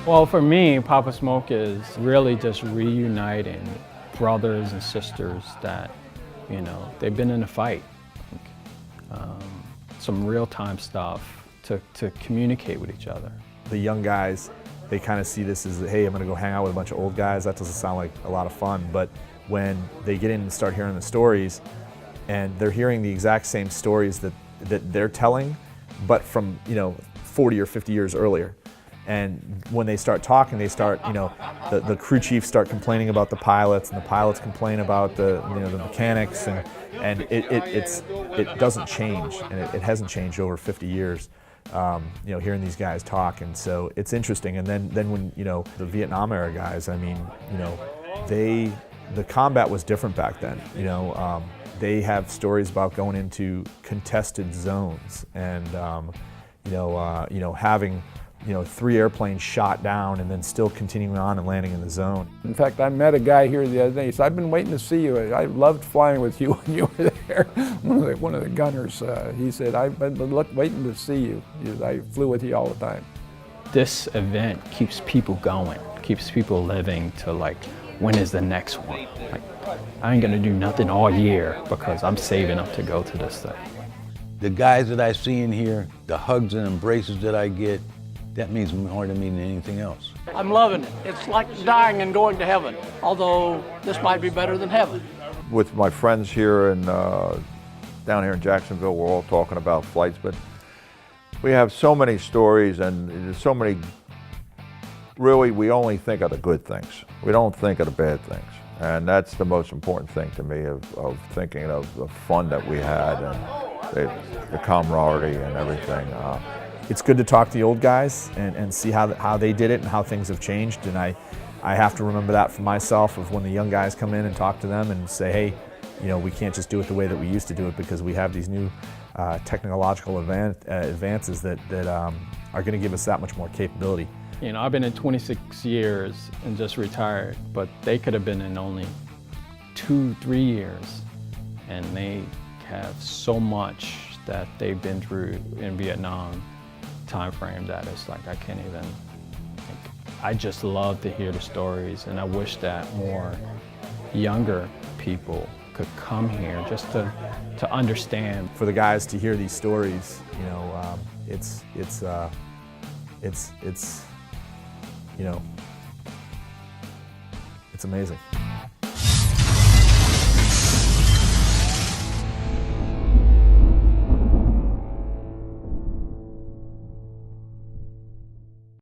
Well, for me, Papa Smoke is really just reuniting brothers and sisters that, you know, they've been in a fight. Some real-time stuff to communicate with each other. The young guys, they kind of see this as, hey, I'm gonna go hang out with a bunch of old guys. That doesn't sound like a lot of fun, but when they get in and start hearing the stories, and they're hearing the exact same stories that they're telling, but from, you know, 40 or 50 years earlier. And when they start talking, they start, you know, the crew chiefs start complaining about the pilots, and the pilots complain about the, you know, the mechanics, and it doesn't change, and it hasn't changed over 50 years. You know, hearing these guys talk, and so it's interesting. And then when, you know, the Vietnam era guys, I mean, you know, the combat was different back then. You know, they have stories about going into contested zones, and you know, having, you know, 3 airplanes shot down and then still continuing on and landing in the zone. In fact, I met a guy here the other day. He said, "I've been waiting to see you. I loved flying with you when you were there." One of the gunners, he said, "I've been waiting to see you. I flew with you all the time." This event keeps people going, keeps people living to, like, when is the next one? Like, I ain't gonna do nothing all year because I'm saving up to go to this thing. The guys that I see in here, the hugs and embraces that I get, that means more to me than anything else. I'm loving it. It's like dying and going to heaven, although this might be better than heaven. With my friends here and down here in Jacksonville, we're all talking about flights, but we have so many stories, and there's so many. Really, we only think of the good things. We don't think of the bad things, and that's the most important thing to me of thinking of the fun that we had and the camaraderie and everything. It's good to talk to the old guys and see how they did it and how things have changed. And I have to remember that for myself, of when the young guys come in and talk to them and say, hey, you know, we can't just do it the way that we used to do it, because we have these new technological advances that are going to give us that much more capability. You know, I've been in 26 years and just retired, but they could have been in only 2-3 years, and they have so much that they've been through in Vietnam time frame that it's like I can't even. I just love to hear the stories, and I wish that more younger people could come here just to understand. For the guys to hear these stories, you know, it's you know, it's amazing.